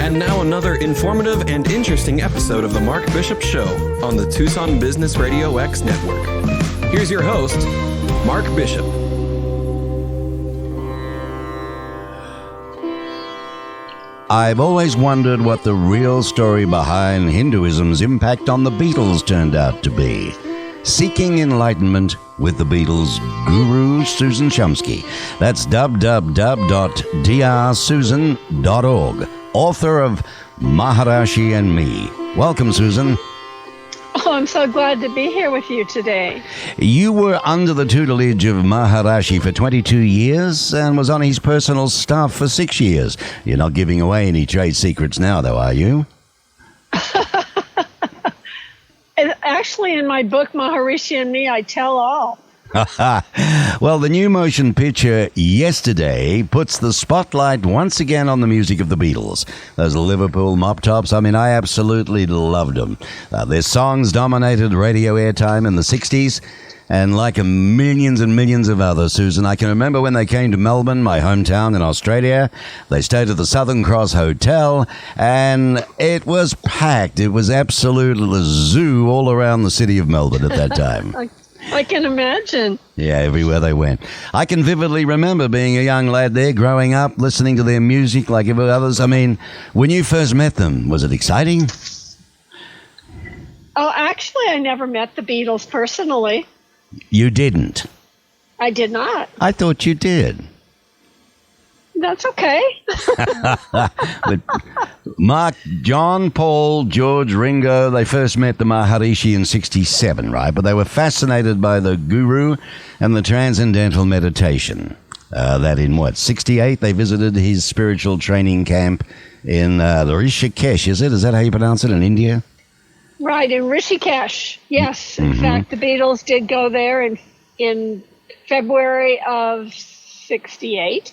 And now another informative and interesting episode of The Mark Bishop Show on the Tucson Business Radio X network. Here's your host, Mark Bishop. I've always wondered what the real story behind Hinduism's impact on the Beatles turned out to be. Seeking Enlightenment with the Beatles' guru, Susan Shumsky. That's www.drsusan.org. Author of Maharishi and Me. Welcome, Susan. Oh, I'm so glad to be here with you today. You were under the tutelage of Maharishi for 22 years and was on his personal staff for 6 years. You're not giving away any trade secrets now, though, are you? Actually, in my book, Maharishi and Me, I tell all. Well, the new motion picture Yesterday puts the spotlight once again on the music of the Beatles. Those Liverpool mop tops, I mean, I absolutely loved them. Their songs dominated radio airtime in the 60s, and like millions and millions of others, Susan, I can remember when they came to Melbourne, my hometown in Australia. They stayed at the Southern Cross Hotel, and it was packed. It was absolutely a zoo all around the city of Melbourne at that time. I can imagine. Yeah, everywhere they went. I can vividly remember being a young lad there, growing up, listening to their music like every others. I mean, when you first met them, was it exciting? Oh, actually, I never met the Beatles personally. You didn't? I did not. I thought you did. That's okay. But Mark, John, Paul, George, Ringo, they first met the Maharishi in 67, right? But they were fascinated by the guru and the transcendental meditation. That in 68, they visited his spiritual training camp in the Rishikesh, is it? Is that how you pronounce it, in India? Right, in Rishikesh, yes. In fact, the Beatles did go there in February of 68.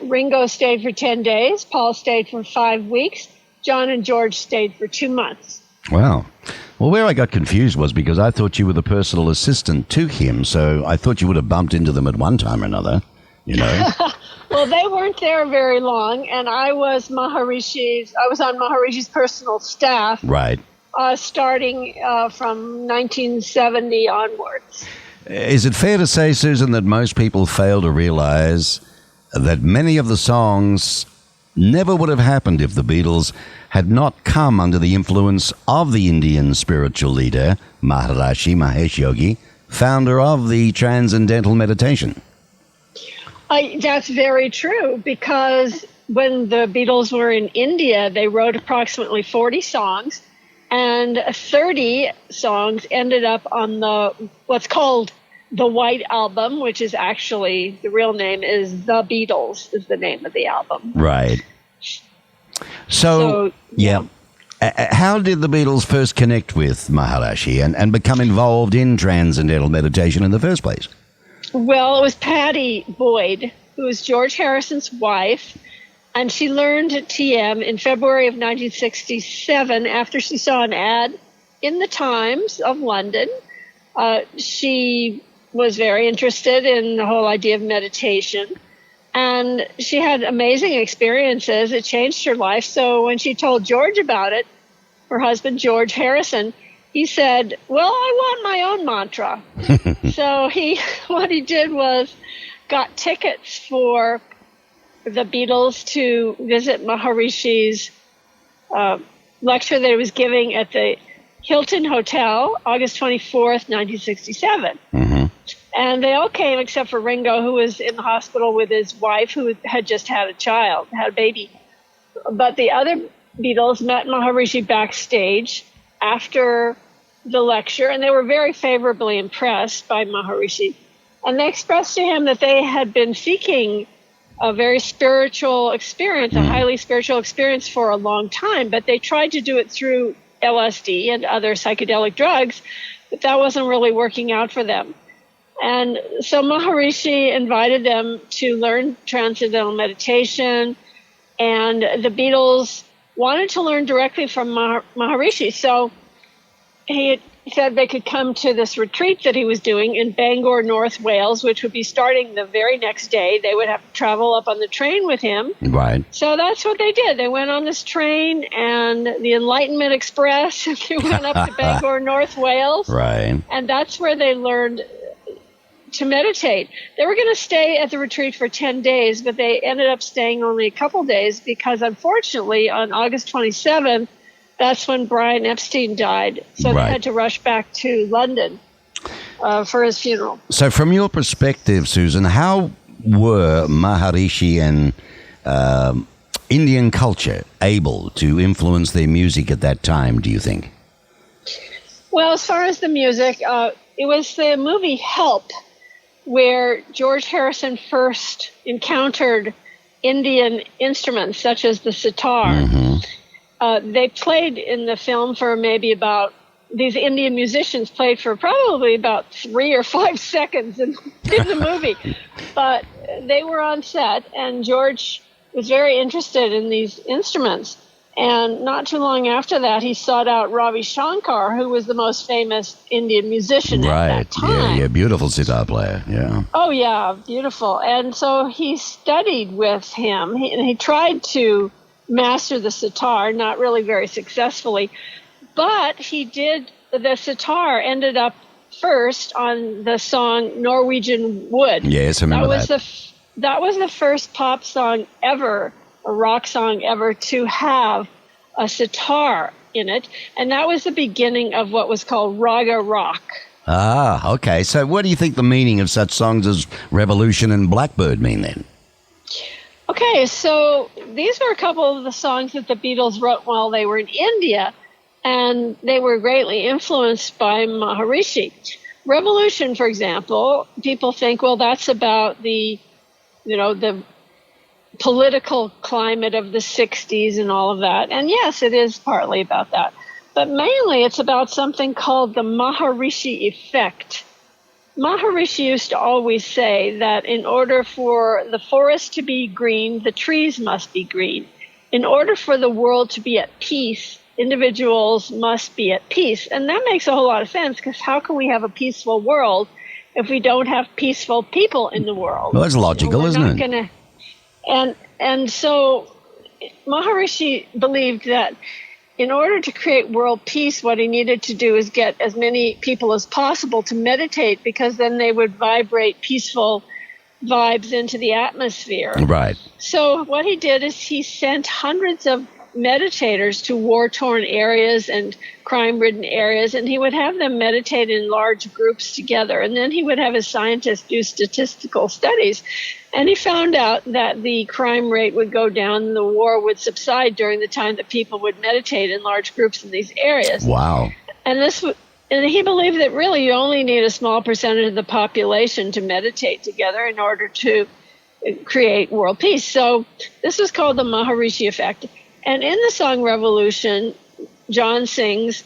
Ringo stayed for 10 days. Paul stayed for 5 weeks. John and George stayed for 2 months. Wow. Well, where I got confused was because I thought you were the personal assistant to him, so I thought you would have bumped into them at one time or another, you know. Well, they weren't there very long, and I was on Maharishi's personal staff. Right. Starting from 1970 onwards. Is it fair to say, Susan, that most people fail to realize that many of the songs never would have happened if the Beatles had not come under the influence of the Indian spiritual leader, Maharishi Mahesh Yogi, founder of the Transcendental Meditation? That's very true, because when the Beatles were in India, they wrote approximately 40 songs, and 30 songs ended up on what's called the White Album, which is actually, the real name is The Beatles, is the name of the album. Right. So yeah. How did the Beatles first connect with Maharishi and become involved in transcendental meditation in the first place? Well, it was Patty Boyd, who was George Harrison's wife, and she learned TM in February of 1967 after she saw an ad in the Times of London. She was very interested in the whole idea of meditation, and she had amazing experiences. It changed her life. So when she told George about it, her husband, George Harrison, he said, well, I want my own mantra. So what he did was got tickets for the Beatles to visit Maharishi's lecture that he was giving at the Hilton Hotel, August 24th, 1967. And they all came except for Ringo, who was in the hospital with his wife, who had just had a baby. But the other Beatles met Maharishi backstage after the lecture, and they were very favorably impressed by Maharishi. And they expressed to him that they had been seeking a very spiritual experience, a highly spiritual experience for a long time, but they tried to do it through LSD and other psychedelic drugs, but that wasn't really working out for them. And so Maharishi invited them to learn transcendental meditation, and the Beatles wanted to learn directly from Maharishi. So he said they could come to this retreat that he was doing in Bangor, North Wales, which would be starting the very next day. They would have to travel up on the train with him. Right. So that's what they did. They went on this train and the Enlightenment Express. They went up to Bangor, North Wales. Right. And that's where they learned to meditate. They were going to stay at the retreat for 10 days, but they ended up staying only a couple days because, unfortunately, on August 27th, that's when Brian Epstein died. So Right. they had to rush back to London for his funeral. So from your perspective, Susan, how were Maharishi and Indian culture able to influence their music at that time, do you think? Well, as far as the music, it was the movie Help, where George Harrison first encountered Indian instruments such as the sitar. They played in the film for maybe about, these Indian musicians played for probably about 3 or 5 seconds in the movie. But they were on set, and George was very interested in these instruments. And not too long after that, he sought out Ravi Shankar, who was the most famous Indian musician at that time. Yeah, beautiful sitar player, yeah. Oh, yeah, beautiful. And so he studied with him, and he tried to master the sitar, not really very successfully. But he did, the sitar ended up first on the song Norwegian Wood. Yes, I remember that. That was the first pop song ever, a rock song ever, to have a sitar in it. And that was the beginning of what was called raga rock. Ah, okay. So what do you think the meaning of such songs as Revolution and Blackbird mean then? Okay, so these were a couple of the songs that the Beatles wrote while they were in India, and they were greatly influenced by Maharishi. Revolution, for example, people think, well, that's about the political climate of the 60s and all of that. And yes, it is partly about that. But mainly it's about something called the Maharishi effect. Maharishi used to always say that in order for the forest to be green, the trees must be green. In order for the world to be at peace, individuals must be at peace. And that makes a whole lot of sense, because how can we have a peaceful world if we don't have peaceful people in the world? Well, that's logical, isn't it? And so Maharishi believed that in order to create world peace, what he needed to do is get as many people as possible to meditate, because then they would vibrate peaceful vibes into the atmosphere. Right. So what he did is he sent hundreds of meditators to war-torn areas and crime-ridden areas, and he would have them meditate in large groups together. And then he would have his scientists do statistical studies. And he found out that the crime rate would go down and the war would subside during the time that people would meditate in large groups in these areas. Wow. And he believed that really you only need a small percentage of the population to meditate together in order to create world peace. So this was called the Maharishi effect. And in the song Revolution, John sings,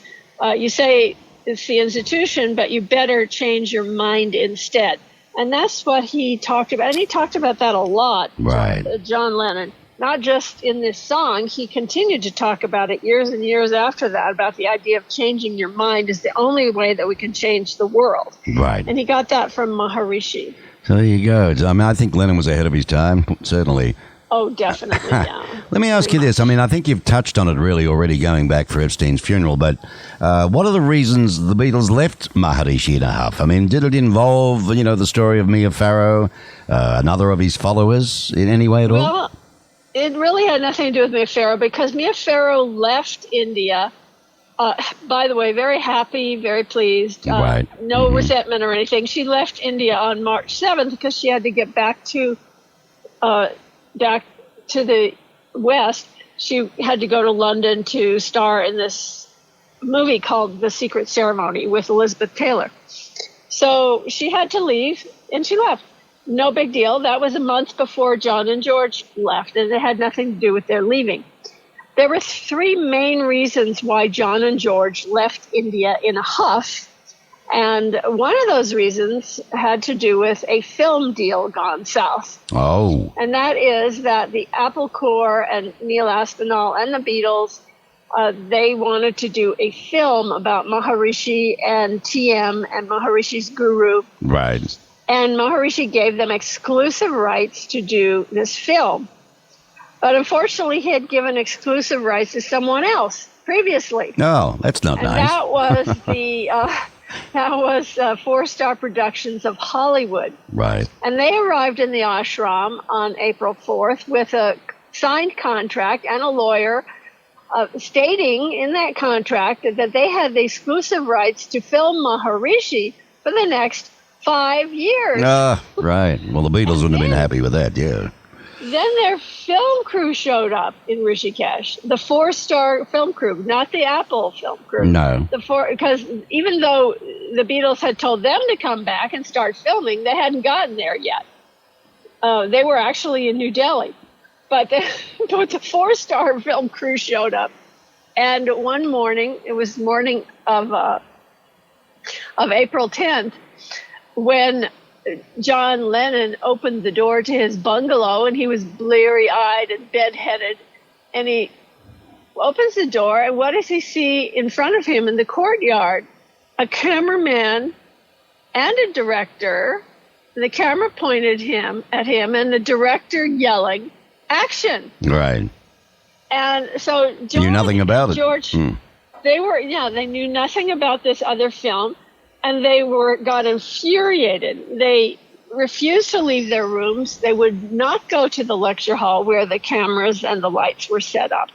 you say it's the institution, but you better change your mind instead. And that's what he talked about. And he talked about that a lot, right. John Lennon. Not just in this song, he continued to talk about it years and years after that, about the idea of changing your mind is the only way that we can change the world. Right. And he got that from Maharishi. So there you go. I mean, I think Lennon was ahead of his time, certainly. Oh, definitely, yeah. Let me ask you this. I mean, I think you've touched on it really already going back for Epstein's funeral, but what are the reasons the Beatles left Maharishi in a huff? I mean, did it involve, the story of Mia Farrow, another of his followers in any way at all? Well, it really had nothing to do with Mia Farrow, because Mia Farrow left India, by the way, very happy, very pleased, right. No resentment or anything. She left India on March 7th because she had to get back to the West. She had to go to London to star in this movie called The Secret Ceremony with Elizabeth Taylor. So she had to leave, and she left. No big deal. That was a month before John and George left, and it had nothing to do with their leaving. There were 3 main reasons why John and George left India in a huff. And one of those reasons had to do with a film deal gone south. Oh. And that is that the Apple Corps and Neil Aspinall and the Beatles they wanted to do a film about Maharishi and TM and Maharishi's guru. Right. And Maharishi gave them exclusive rights to do this film. But unfortunately, he had given exclusive rights to someone else previously. Oh, that's not And nice. that was Four Star Productions of Hollywood. Right. And they arrived in the ashram on April 4th with a signed contract and a lawyer stating in that contract that they had the exclusive rights to film Maharishi for the next 5 years. Right. Well, the Beatles wouldn't have been happy with that, yeah. Then their film crew showed up in Rishikesh, the four-star film crew, not the Apple film crew. No. Because even though the Beatles had told them to come back and start filming, they hadn't gotten there yet. They were actually in New Delhi. But the four-star film crew showed up. And one morning, it was the morning of April 10th, when John Lennon opened the door to his bungalow, and he was bleary-eyed and bedheaded, and he opens the door, and what does he see in front of him in the courtyard? A cameraman and a director. The camera pointed at him, and the director yelling, "Action!" Right. And so George, knew nothing about it. George, they knew nothing about this other film. And they got infuriated. They refused to leave their rooms. They would not go to the lecture hall where the cameras and the lights were set up.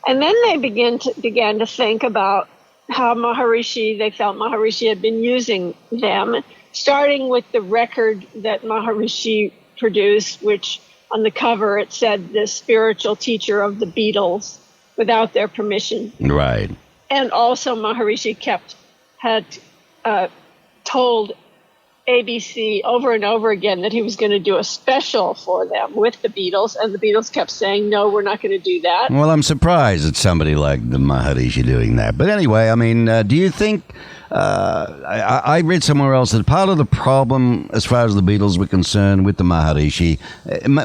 And then they began to think about how they felt Maharishi had been using them, starting with the record that Maharishi produced, which on the cover it said the spiritual teacher of the Beatles without their permission. Right. And also Maharishi had told ABC over and over again that he was going to do a special for them with the Beatles, and the Beatles kept saying, no, we're not going to do that. Well, I'm surprised at somebody like the Maharishi doing that. But anyway, I mean, do you think, I read somewhere else that part of the problem, as far as the Beatles were concerned with the Maharishi,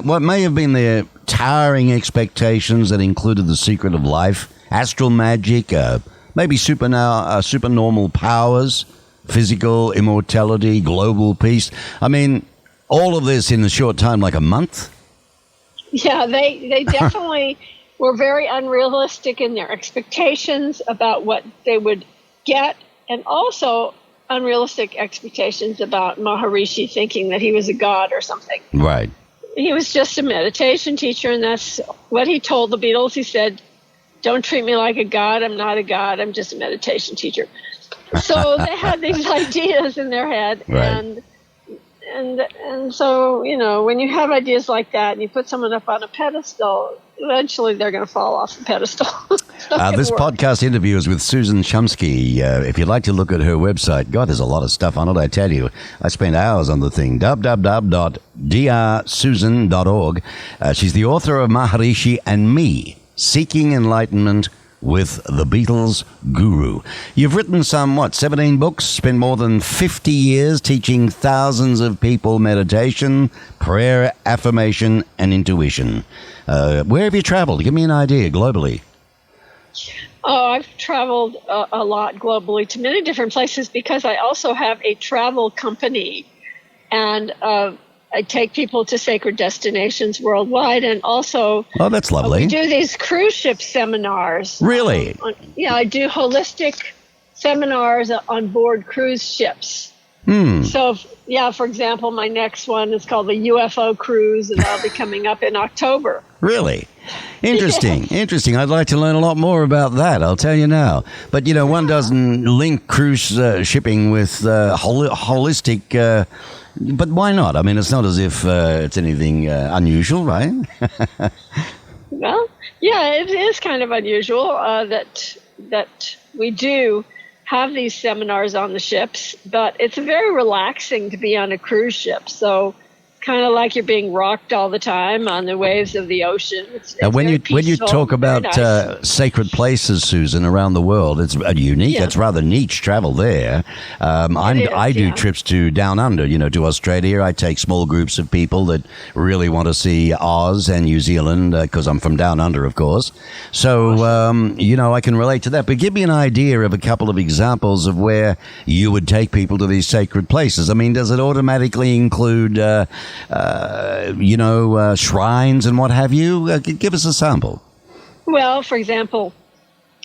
what may have been their towering expectations that included the secret of life, astral magic, maybe supernormal powers, physical immortality, global peace. I mean, all of this in a short time, like a month? Yeah, they definitely were very unrealistic in their expectations about what they would get, and also unrealistic expectations about Maharishi thinking that he was a god or something. Right. He was just a meditation teacher, and that's what he told the Beatles. He said, don't treat me like a god. I'm not a god. I'm just a meditation teacher. So they had these ideas in their head, right. and so, you know, when you have ideas like that and you put someone up on a pedestal, eventually they're going to fall off the pedestal. This podcast interview is with Susan Shumsky. If you'd like to look at her website, God, there's a lot of stuff on it, I tell you. I spent hours on the thing, www.drsusan.org. She's the author of Maharishi and Me, Seeking Enlightenment with the Beatles Guru. You've written some, 17 books, spent more than 50 years teaching thousands of people meditation, prayer, affirmation, and intuition. Where have you traveled? Give me an idea globally. Oh, I've traveled a lot globally to many different places because I also have a travel company, and I take people to sacred destinations worldwide, and also that's lovely. We do these cruise ship seminars. Really? I do holistic seminars on board cruise ships. So, for example, my next one is called the UFO Cruise, and that'll be coming up in October. Really? Interesting. Yes. Interesting. I'd like to learn a lot more about that, I'll tell you now. But, you know, one doesn't link cruise shipping with holistic... but why not? I mean, it's not as if it's anything unusual, right? Well, yeah, it is kind of unusual that we do have these seminars on the ships, but it's very relaxing to be on a cruise ship. So kind of like you're being rocked all the time on the waves of the ocean. It's when you peaceful, talk about nice. sacred places, Susan, around the world, it's unique. Yeah. It's rather niche travel there. I do trips to down under, to Australia. I take small groups of people that really want to see Oz and New Zealand because I'm from down under, of course. So I can relate to that. But give me an idea of a couple of examples of where you would take people to these sacred places. I mean, does it automatically include shrines and what have you? Give us a sample. Well, for example,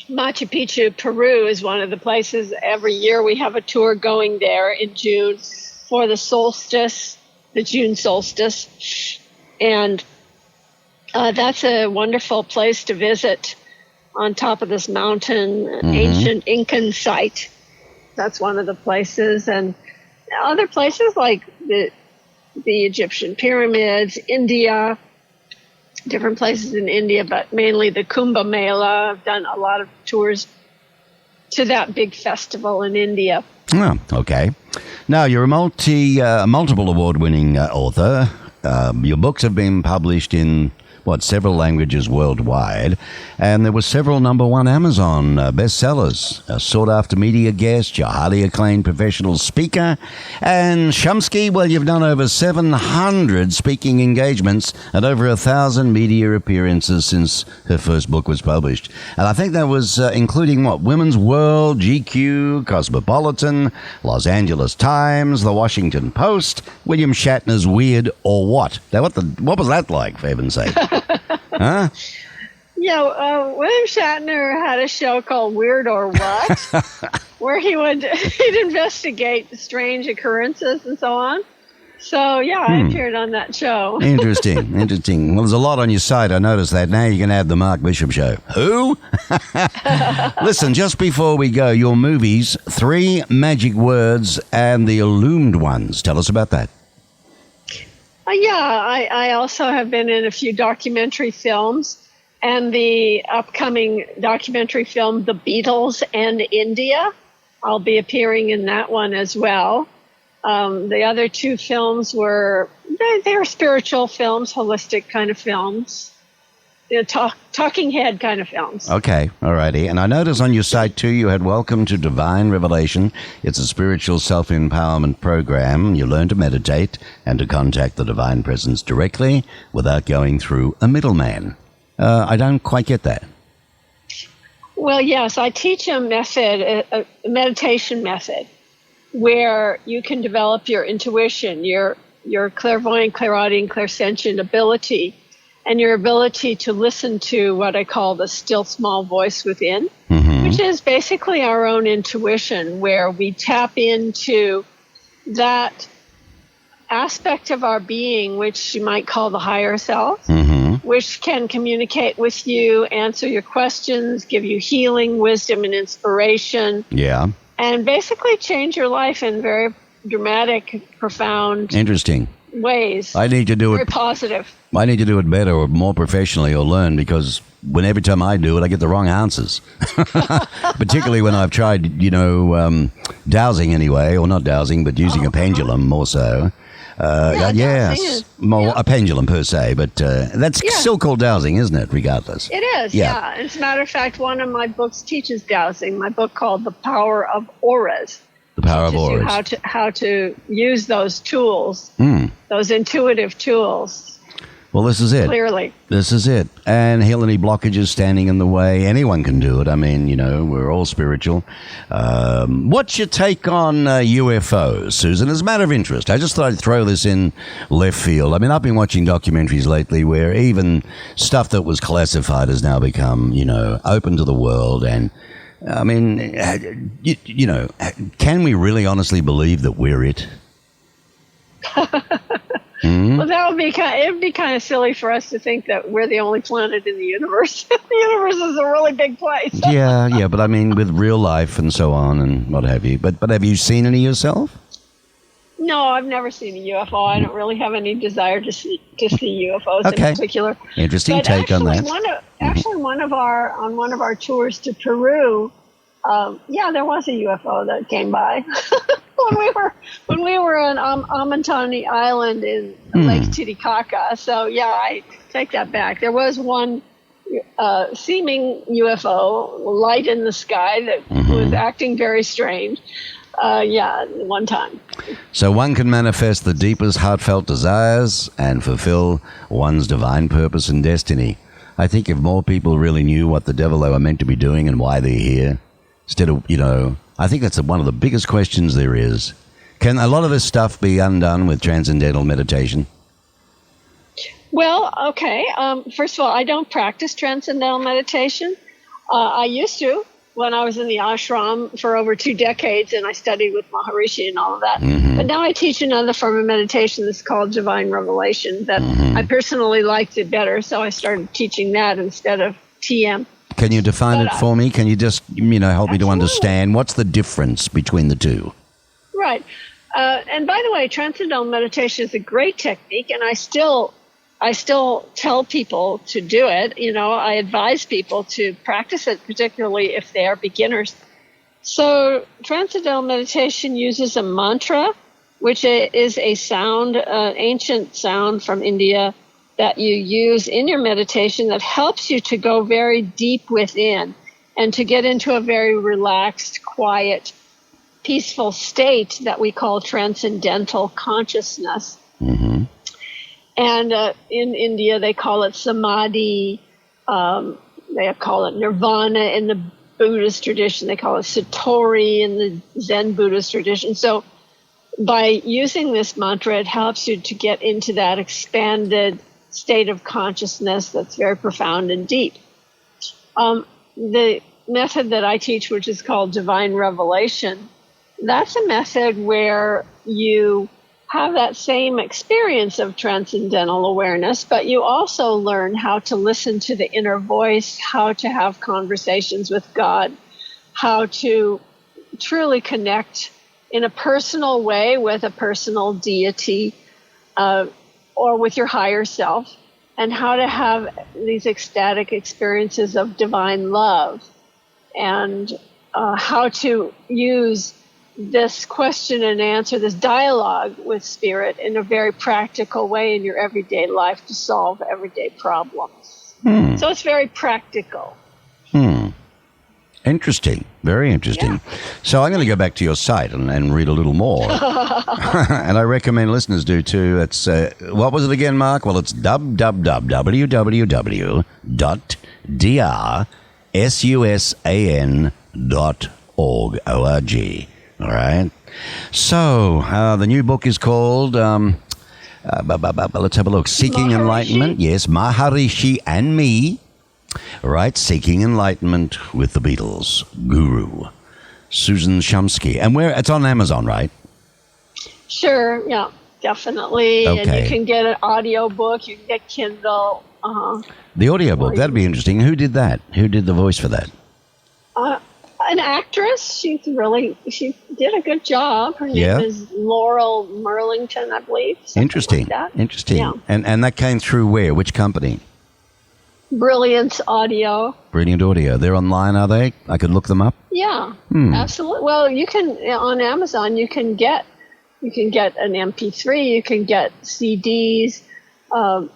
Machu Picchu, Peru is one of the places. Every year we have a tour going there in June for the solstice, the June solstice. And that's a wonderful place to visit on top of this mountain, an ancient Incan site. That's one of the places. And other places like the Egyptian pyramids, India, different places in India, but mainly the Kumbh Mela. I've done a lot of tours to that big festival in India. Oh, okay. Now, you're a multiple award-winning author. Your books have been published in several languages worldwide, and there were several number one Amazon bestsellers, a sought-after media guest, you're a highly acclaimed professional speaker, and Shumsky, well, you've done over 700 speaking engagements and over 1,000 media appearances since her first book was published. And I think that was including Women's World, GQ, Cosmopolitan, Los Angeles Times, The Washington Post, William Shatner's Weird or What? Now, what was that like, for heaven's sake? Huh? Yeah, William Shatner had a show called Weird or What, where he'd investigate strange occurrences and so on. So, yeah, I appeared on that show. Interesting. Well, there's a lot on your site. I noticed that. Now you can add the Mark Bishop Show. Who? Listen, just before we go, your movies, 3 Magic Words and The Illumined Ones. Tell us about that. I also have been in a few documentary films, and the upcoming documentary film, The Beatles and India, I'll be appearing in that one as well. The other 2 films were spiritual films, holistic kind of films. Talking head kind of films. Okay, all righty. And I noticed on your site, too, you had Welcome to Divine Revelation. It's a spiritual self-empowerment program. You learn to meditate and to contact the divine presence directly without going through a middleman. I don't quite get that. Well, yes, I teach a method, a meditation method, where you can develop your intuition, your clairvoyant, clairaudient, clairsentient ability, and your ability to listen to what I call the still small voice within, which is basically our own intuition, where we tap into that aspect of our being, which you might call the higher self, which can communicate with you, answer your questions, give you healing, wisdom, and inspiration. Yeah. And basically change your life in very dramatic, profound Interesting ways. I need to do very it. Positive. I need to do it better or more professionally or learn, because every time I do it, I get the wrong answers. Particularly when I've tried, dowsing anyway, or not dowsing, but using a pendulum more so. Yes, a pendulum per se, but that's still called dowsing, isn't it, regardless? It is, yeah. As a matter of fact, one of my books teaches dowsing, my book called The Power of Auras. The Power of Auras. You how to use those tools, those intuitive tools. Well, this is it. Clearly. This is it. And heal any blockages standing in the way. Anyone can do it. I mean, we're all spiritual. What's your take on UFOs, Susan? As a matter of interest, I just thought I'd throw this in left field. I mean, I've been watching documentaries lately where even stuff that was classified has now become, open to the world. And, I mean, can we really honestly believe that we're it? Well, it would be kind of silly for us to think that we're the only planet in the universe. The universe is a really big place. yeah, but I mean, with real life and so on and what have you. But have you seen any yourself? No, I've never seen a UFO. I don't really have any desire to see UFOs in particular. Interesting but take on that. One of our tours to Peru, there was a UFO that came by. when we were on Amatani Island in Lake Titicaca. So yeah, I take that back. There was one seeming UFO light in the sky that was acting very strange. One time. So one can manifest the deepest heartfelt desires and fulfill one's divine purpose and destiny. I think if more people really knew what the devil they were meant to be doing and why they're here, instead of, I think that's one of the biggest questions there is. Can a lot of this stuff be undone with transcendental meditation? Well, okay. First of all, I don't practice transcendental meditation. I used to when I was in the ashram for over 2 decades, and I studied with Maharishi and all of that. But now I teach another form of meditation that's called divine revelation that I personally liked it better, so I started teaching that instead of TM. Can you define it for me? Can you just, help me to understand what's the difference between the two? Right. And by the way, transcendental meditation is a great technique, and I still tell people to do it. I advise people to practice it, particularly if they are beginners. So transcendental meditation uses a mantra, which is a sound, ancient sound from India that you use in your meditation that helps you to go very deep within and to get into a very relaxed, quiet, peaceful state that we call transcendental consciousness. And in India, they call it samadhi. They call it nirvana in the Buddhist tradition. They call it satori in the Zen Buddhist tradition. So by using this mantra, it helps you to get into that expanded state of consciousness that's very profound and deep. The method that I teach, which is called divine revelation, that's a method where you have that same experience of transcendental awareness, but you also learn how to listen to the inner voice, how to have conversations with God, how to truly connect in a personal way with a personal deity or with your higher self, and how to have these ecstatic experiences of divine love, and how to use this question and answer, this dialogue with spirit in a very practical way in your everyday life to solve everyday problems. So it's very practical. Interesting. Very interesting. Yeah. So I'm going to go back to your site and read a little more. And I recommend listeners do too. It's, what was it again, Mark? Well, it's www.drsusan.org. O-R-G. All right. So the new book is called, let's have a look, Seeking Maharishi? Enlightenment. Yes, Maharishi and Me. All right, Seeking Enlightenment with the Beatles. Guru. Susan Shumsky. And it's on Amazon, right? Sure, yeah, definitely. Okay. And you can get an audio book, you can get Kindle. The audio book, that'd be interesting. Who did that? Who did the voice for that? An actress. She did a good job. Her name is Laurel Merlington, I believe. Interesting. Like Interesting. Yeah. And that came through where? Which company? Brilliance Audio. Brilliant Audio. They're online, are they? I could look them up? Yeah, absolutely. Well, you can, on Amazon, you can get an MP3, you can get CDs,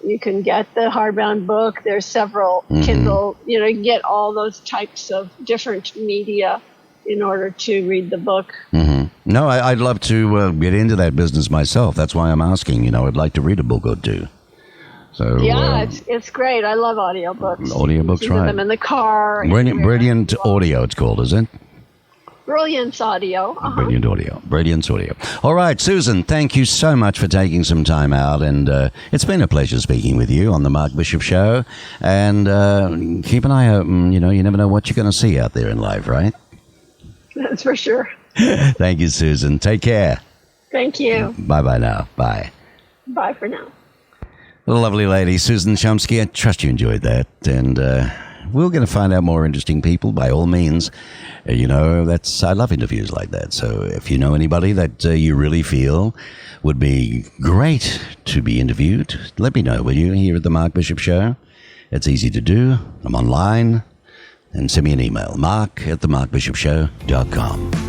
you can get the hardbound book. There's several Kindle, you can get all those types of different media in order to read the book. No, I'd love to get into that business myself. That's why I'm asking. I'd like to read a book or two. So yeah, it's great. I love audiobooks. Audiobooks, right? Them in the car. Brilliant Audio, it's called, is it? Brilliance Audio. Brilliant Audio. Brilliance Audio. All right, Susan, thank you so much for taking some time out, and it's been a pleasure speaking with you on the Mark Bishop Show. And keep an eye open. You never know what you're going to see out there in life, right? That's for sure. Thank you, Susan. Take care. Thank you. Bye-bye now. Bye. Bye for now. Lovely lady, Susan Shumsky. I trust you enjoyed that. And we're going to find out more interesting people, by all means. I love interviews like that. So if you know anybody that you really feel would be great to be interviewed, let me know, will you, here at the Mark Bishop Show? It's easy to do. I'm online. And send me an email, mark@themarkbishopshow.com.